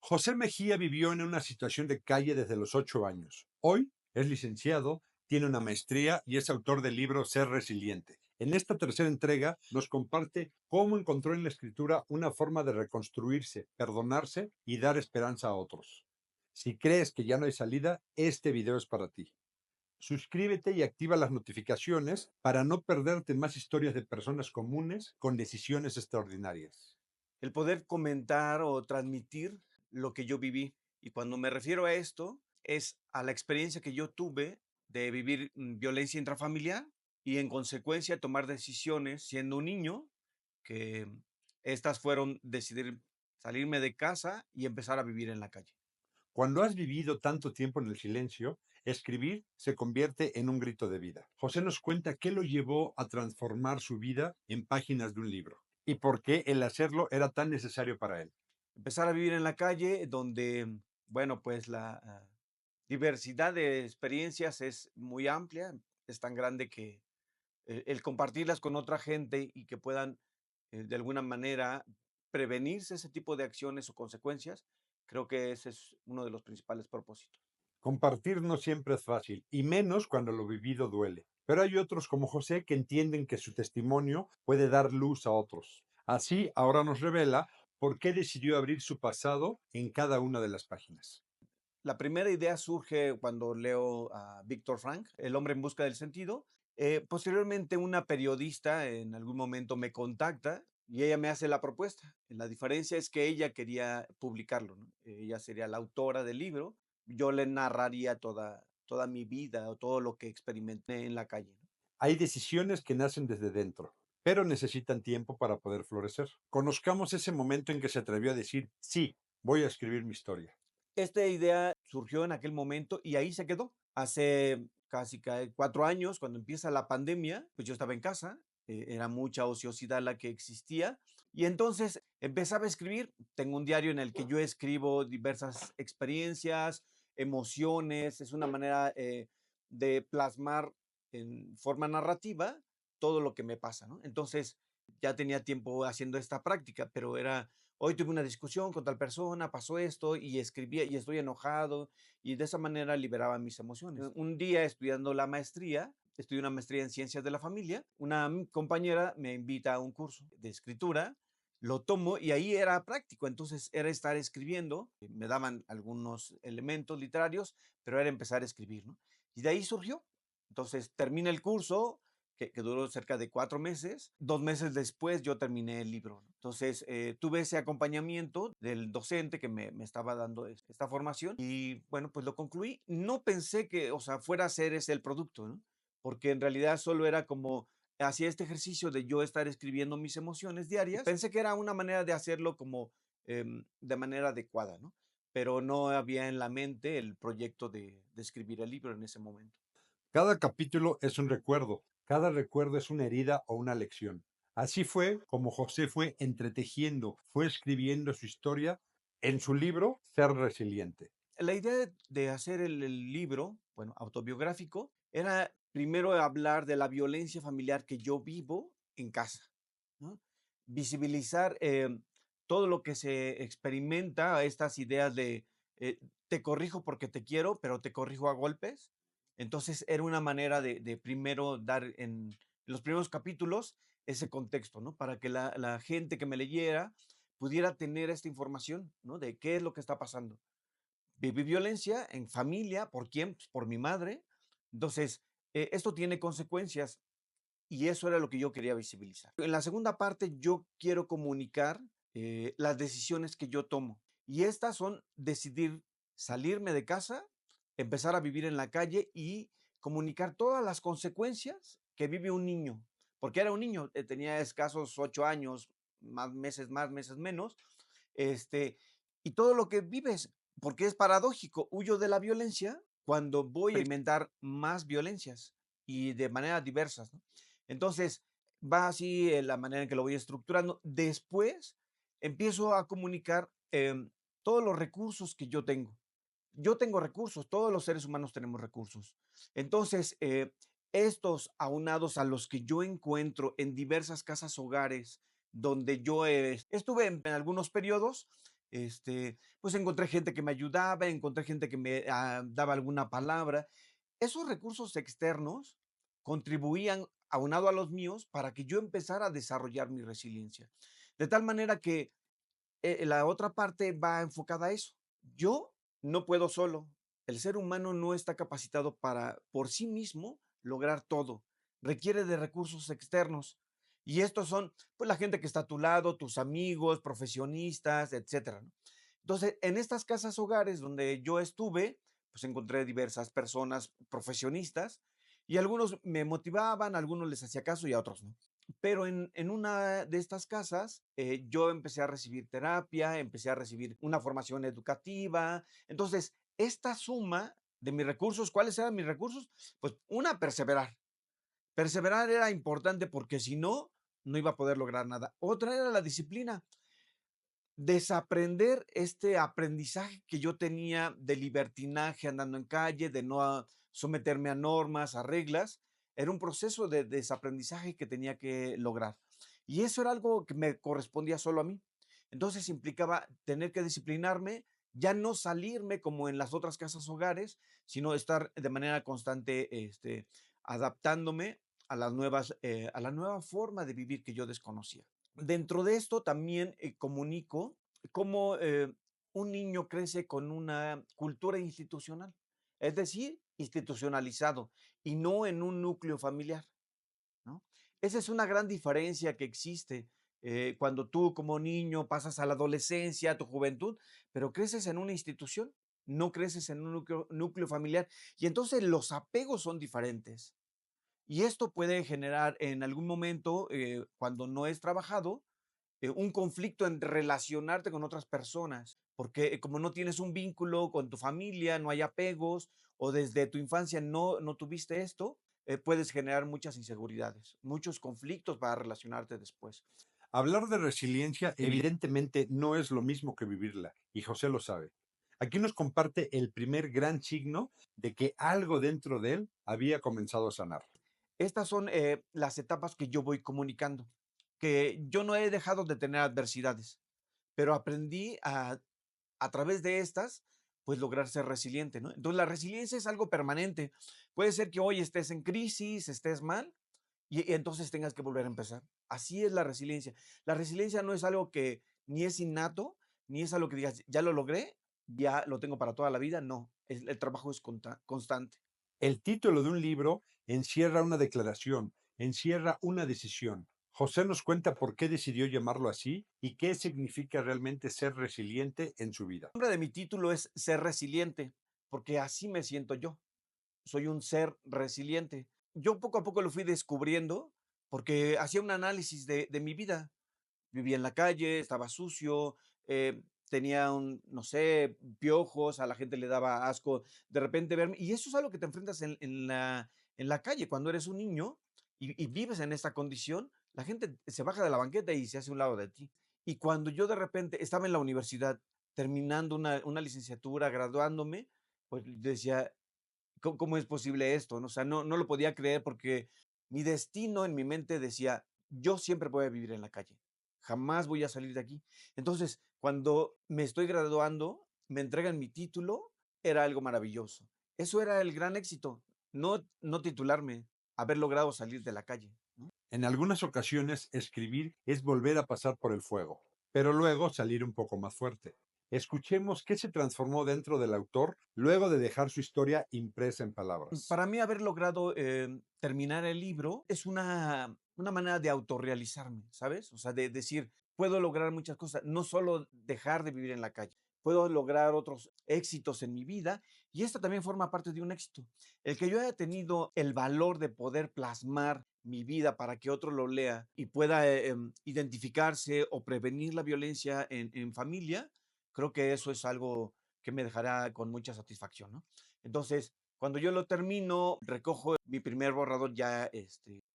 José Mejía vivió en una situación de calle desde los 8 años. Hoy es licenciado, tiene una maestría y es autor del libro Ser Resiliente. En esta tercera entrega nos comparte cómo encontró en la escritura una forma de reconstruirse, perdonarse y dar esperanza a otros. Si crees que ya no hay salida, este video es para ti. Suscríbete y activa las notificaciones para no perderte más historias de personas comunes con decisiones extraordinarias. El poder comentar o transmitir lo que yo viví. Y cuando me refiero a esto, es a la experiencia que yo tuve de vivir violencia intrafamiliar y en consecuencia tomar decisiones siendo un niño, que estas fueron decidir salirme de casa y empezar a vivir en la calle. Cuando has vivido tanto tiempo en el silencio, escribir se convierte en un grito de vida. José nos cuenta qué lo llevó a transformar su vida en páginas de un libro y por qué el hacerlo era tan necesario para él. Empezar a vivir en la calle donde, bueno, pues la diversidad de experiencias es muy amplia, es tan grande que el compartirlas con otra gente y que puedan, de alguna manera, prevenirse ese tipo de acciones o consecuencias, creo que ese es uno de los principales propósitos. Compartir no siempre es fácil, y menos cuando lo vivido duele. Pero hay otros como José que entienden que su testimonio puede dar luz a otros. Así, ahora nos revela por qué decidió abrir su pasado en cada una de las páginas. La primera idea surge cuando leo a Viktor Frank, El hombre en busca del sentido. Posteriormente, una periodista en algún momento me contacta y ella me hace la propuesta. La diferencia es que ella quería publicarlo, ¿no? Ella sería la autora del libro. Yo le narraría toda mi vida o todo lo que experimenté en la calle, ¿no? Hay decisiones que nacen desde dentro, pero necesitan tiempo para poder florecer. Conozcamos ese momento en que se atrevió a decir, sí, voy a escribir mi historia. Esta idea surgió en aquel momento y ahí se quedó. Hace casi 4 años, cuando empieza la pandemia, pues yo estaba en casa, era mucha ociosidad la que existía y entonces empezaba a escribir. Tengo un diario en el que yo escribo diversas experiencias, emociones, es una manera de plasmar en forma narrativa todo lo que me pasa, ¿no? Entonces ya tenía tiempo haciendo esta práctica, pero era hoy tuve una discusión con tal persona, pasó esto y escribía y estoy enojado y de esa manera liberaba mis emociones. Un día estudiando la maestría, estudié una maestría en ciencias de la familia, una compañera me invita a un curso de escritura, lo tomo y ahí era práctico, entonces era estar escribiendo, me daban algunos elementos literarios, pero era empezar a escribir, ¿no? Y de ahí surgió. Entonces termina el curso, que duró cerca de 4 meses. 2 meses después yo terminé el libro, ¿no? Entonces tuve ese acompañamiento del docente que me estaba dando esta formación y bueno, pues lo concluí. No pensé que, o sea, fuera a ser ese el producto, ¿no? Porque en realidad solo era como, hacía este ejercicio de yo estar escribiendo mis emociones diarias. Pensé que era una manera de hacerlo como de manera adecuada, ¿no? Pero no había en la mente el proyecto de escribir el libro en ese momento. Cada capítulo es un recuerdo, cada recuerdo es una herida o una lección. Así fue como José fue entretejiendo, fue escribiendo su historia en su libro Ser Resiliente. La idea de hacer el libro, bueno, autobiográfico, era primero hablar de la violencia familiar que yo vivo en casa, ¿no? Visibilizar, todo lo que se experimenta, estas ideas de, te corrijo porque te quiero, pero te corrijo a golpes. Entonces, era una manera de primero dar en los primeros capítulos ese contexto, ¿no? Para que la gente que me leyera pudiera tener esta información, ¿no? De qué es lo que está pasando. Viví violencia en familia, ¿por quién? Pues, por mi madre. Entonces, esto tiene consecuencias y eso era lo que yo quería visibilizar. En la segunda parte, yo quiero comunicar las decisiones que yo tomo y estas son decidir salirme de casa, empezar a vivir en la calle y comunicar todas las consecuencias que vive un niño, porque era un niño, tenía escasos 8 años, más, meses menos, este, y todo lo que vives, porque es paradójico, huyo de la violencia cuando voy a experimentar más violencias y de maneras diversas, ¿no? Entonces, va así la manera en que lo voy estructurando. Después, empiezo a comunicar todos los recursos que yo tengo. Yo tengo recursos, todos los seres humanos tenemos recursos. Entonces, estos aunados a los que yo encuentro en diversas casas hogares donde yo estuve en algunos periodos, pues encontré gente que me ayudaba, encontré gente que me daba alguna palabra. Esos recursos externos contribuían, aunado a los míos, para que yo empezara a desarrollar mi resiliencia. De tal manera que la otra parte va enfocada a eso. Yo no puedo solo. El ser humano no está capacitado para por sí mismo lograr todo. Requiere de recursos externos. Y estos son, pues, la gente que está a tu lado, tus amigos, profesionistas, etcétera, ¿no? Entonces, en estas casas hogares donde yo estuve, pues encontré diversas personas profesionistas y algunos me motivaban, a algunos les hacía caso y a otros no. Pero en una de estas casas, yo empecé a recibir terapia, empecé a recibir una formación educativa. Entonces, esta suma de mis recursos, ¿cuáles eran mis recursos? Pues una, perseverar. Perseverar era importante porque si no, no iba a poder lograr nada. Otra era la disciplina. Desaprender este aprendizaje que yo tenía de libertinaje andando en calle, de no someterme a normas, a reglas, era un proceso de desaprendizaje que tenía que lograr. Y eso era algo que me correspondía solo a mí. Entonces implicaba tener que disciplinarme, ya no salirme como en las otras casas hogares, sino estar de manera constante adaptándome a las nuevas, a la nueva forma de vivir que yo desconocía. Dentro de esto también comunico cómo un niño crece con una cultura institucional, es decir, institucionalizado y no en un núcleo familiar, ¿no? Esa es una gran diferencia que existe cuando tú como niño pasas a la adolescencia, a tu juventud, pero creces en una institución, no creces en un núcleo familiar y entonces los apegos son diferentes. Y esto puede generar en algún momento, cuando no es trabajado, un conflicto en relacionarte con otras personas, porque como no tienes un vínculo con tu familia, no hay apegos o desde tu infancia no tuviste esto, puedes generar muchas inseguridades, muchos conflictos para relacionarte después. Hablar de resiliencia evidentemente no es lo mismo que vivirla, y José lo sabe. Aquí nos comparte el primer gran signo de que algo dentro de él había comenzado a sanar. Estas son las etapas que yo voy comunicando, que yo no he dejado de tener adversidades, pero aprendí a través de estas, pues lograr ser resiliente, ¿no? Entonces, la resiliencia es algo permanente. Puede ser que hoy estés en crisis, estés mal, y entonces tengas que volver a empezar. Así es la resiliencia. La resiliencia no es algo que ni es innato, ni es algo que digas, ya lo logré, ya lo tengo para toda la vida. No, el trabajo es constante. El título de un libro encierra una declaración, encierra una decisión. José nos cuenta por qué decidió llamarlo así y qué significa realmente ser resiliente en su vida. El nombre de mi título es Ser resiliente, porque así me siento yo. Soy un ser resiliente. Yo poco a poco lo fui descubriendo porque hacía un análisis de mi vida. Vivía en la calle, estaba sucio, tenía no sé, piojos, a la gente le daba asco de repente verme. Y eso es algo que te enfrentas en la calle cuando eres un niño y vives en esta condición. La gente se baja de la banqueta y se hace a un lado de ti. Y cuando yo de repente estaba en la universidad terminando una licenciatura, graduándome, pues decía, ¿cómo es posible esto? ¿No? O sea, no lo podía creer porque mi destino en mi mente decía, yo siempre voy a vivir en la calle, jamás voy a salir de aquí. Entonces, cuando me estoy graduando, me entregan mi título, era algo maravilloso. Eso era el gran éxito, no titularme, haber logrado salir de la calle, ¿no? En algunas ocasiones, escribir es volver a pasar por el fuego, pero luego salir un poco más fuerte. Escuchemos qué se transformó dentro del autor luego de dejar su historia impresa en palabras. Para mí haber logrado terminar el libro es una manera de autorrealizarme, ¿sabes? O sea, de decir, puedo lograr muchas cosas, no solo dejar de vivir en la calle, puedo lograr otros éxitos en mi vida y esto también forma parte de un éxito. El que yo haya tenido el valor de poder plasmar mi vida para que otro lo lea y pueda identificarse o prevenir la violencia en familia, creo que eso es algo que me dejará con mucha satisfacción, ¿no? Entonces, cuando yo lo termino, recojo mi primer borrador ya,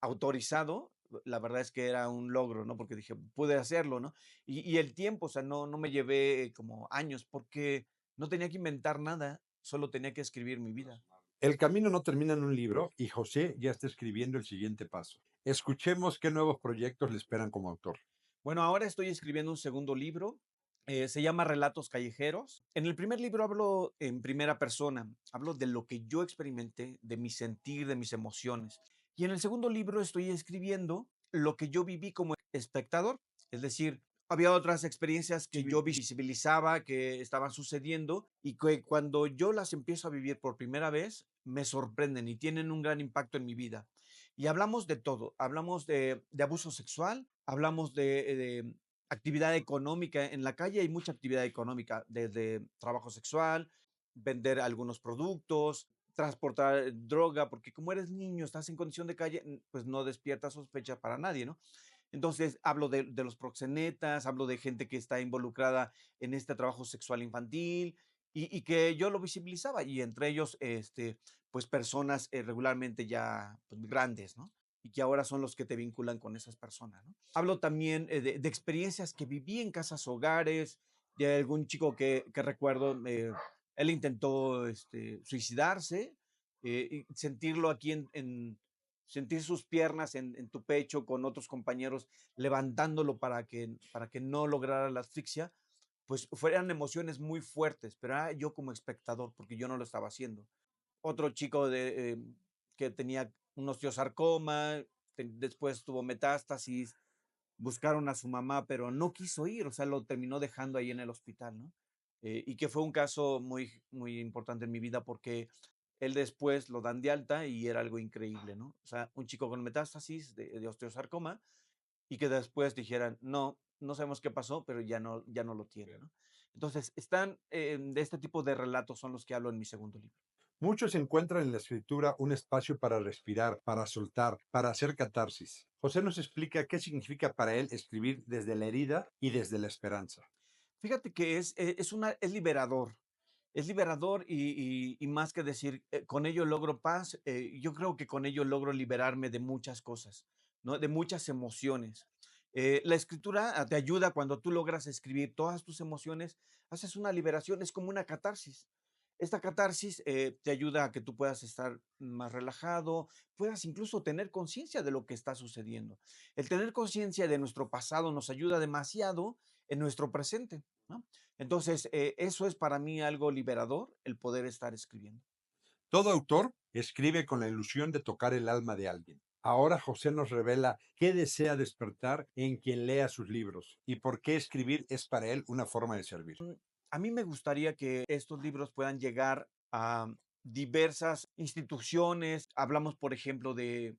autorizado. La verdad es que era un logro, ¿no? Porque dije, pude hacerlo, ¿no? Y el tiempo, o sea, no me llevé como años, porque no tenía que inventar nada, solo tenía que escribir mi vida. El camino no termina en un libro y José ya está escribiendo el siguiente paso. Escuchemos qué nuevos proyectos le esperan como autor. Bueno, ahora estoy escribiendo un segundo libro, Se llama Relatos Callejeros. En el primer libro hablo en primera persona, hablo de lo que yo experimenté, de mi sentir, de mis emociones. Y en el segundo libro estoy escribiendo lo que yo viví como espectador, es decir, había otras experiencias que yo visibilizaba que estaban sucediendo y que cuando yo las empiezo a vivir por primera vez, me sorprenden y tienen un gran impacto en mi vida. Y hablamos de todo, hablamos de abuso sexual, hablamos de actividad económica. En la calle hay mucha actividad económica, desde trabajo sexual, vender algunos productos, transportar droga, porque como eres niño, estás en condición de calle, pues no despierta sospecha para nadie, ¿no? Entonces, hablo de los proxenetas, hablo de gente que está involucrada en este trabajo sexual infantil y que yo lo visibilizaba y entre ellos, pues personas regularmente ya pues, grandes, ¿no? Y que ahora son los que te vinculan con esas personas, ¿no? Hablo también de experiencias que viví en casas hogares, de algún chico que recuerdo, él intentó suicidarse, y sentirlo aquí sentir sus piernas en tu pecho con otros compañeros levantándolo para que no lograra la asfixia, pues fueran emociones muy fuertes, pero era yo como espectador, porque yo no lo estaba haciendo. Otro chico que tenía un osteosarcoma, después tuvo metástasis, buscaron a su mamá, pero no quiso ir, o sea, lo terminó dejando ahí en el hospital, ¿no? Y que fue un caso muy, muy importante en mi vida porque él después lo dan de alta y era algo increíble, ¿no? O sea, un chico con metástasis de osteosarcoma y que después dijeran, no, no sabemos qué pasó, pero ya no lo tiene, ¿no? Entonces, de este tipo de relatos son los que hablo en mi segundo libro. Muchos encuentran en la escritura un espacio para respirar, para soltar, para hacer catarsis. José nos explica qué significa para él escribir desde la herida y desde la esperanza. Fíjate que es liberador. Es liberador y más que decir, con ello logro paz, yo creo que con ello logro liberarme de muchas cosas, ¿no? De muchas emociones. La escritura te ayuda cuando tú logras escribir todas tus emociones, haces una liberación, es como una catarsis. Esta catarsis te ayuda a que tú puedas estar más relajado, puedas incluso tener conciencia de lo que está sucediendo. El tener conciencia de nuestro pasado nos ayuda demasiado en nuestro presente, ¿no? Entonces, eso es para mí algo liberador, el poder estar escribiendo. Todo autor escribe con la ilusión de tocar el alma de alguien. Ahora José nos revela qué desea despertar en quien lea sus libros y por qué escribir es para él una forma de servir. A mí me gustaría que estos libros puedan llegar a diversas instituciones. Hablamos, por ejemplo, de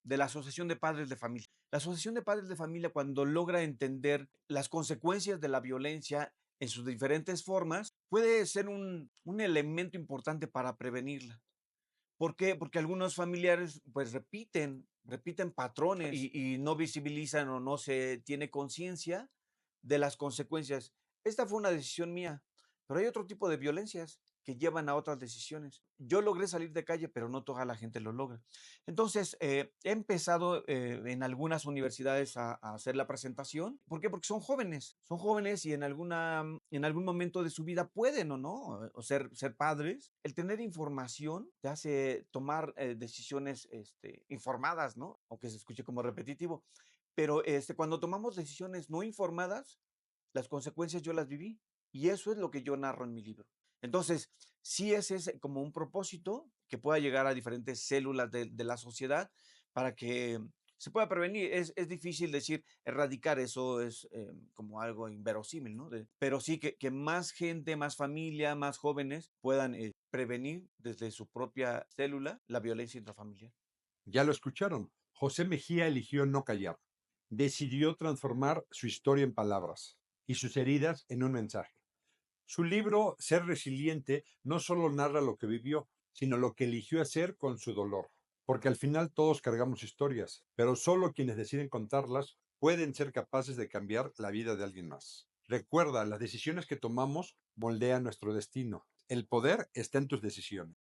la Asociación de Padres de Familia. La Asociación de Padres de Familia, cuando logra entender las consecuencias de la violencia en sus diferentes formas, puede ser un elemento importante para prevenirla. ¿Por qué? Porque algunos familiares, pues, repiten patrones y no visibilizan o no se tiene conciencia de las consecuencias. Esta fue una decisión mía, pero hay otro tipo de violencias que llevan a otras decisiones. Yo logré salir de calle, pero no toda la gente lo logra. Entonces, he empezado en algunas universidades a hacer la presentación. ¿Por qué? Porque son jóvenes y en algún momento de su vida pueden o no, o ser padres. El tener información te hace tomar decisiones informadas, ¿no? Aunque se escuche como repetitivo. Pero cuando tomamos decisiones no informadas, las consecuencias yo las viví y eso es lo que yo narro en mi libro. Entonces, sí es como un propósito que pueda llegar a diferentes células de la sociedad para que se pueda prevenir. Es difícil decir erradicar, eso es como algo inverosímil, ¿no? Pero sí que más gente, más familia, más jóvenes puedan prevenir desde su propia célula la violencia intrafamiliar. Ya lo escucharon. José Mejía eligió no callar. Decidió transformar su historia en palabras y sus heridas en un mensaje. Su libro, Ser Resiliente, no solo narra lo que vivió, sino lo que eligió hacer con su dolor. Porque al final todos cargamos historias, pero solo quienes deciden contarlas pueden ser capaces de cambiar la vida de alguien más. Recuerda, las decisiones que tomamos moldean nuestro destino. El poder está en tus decisiones.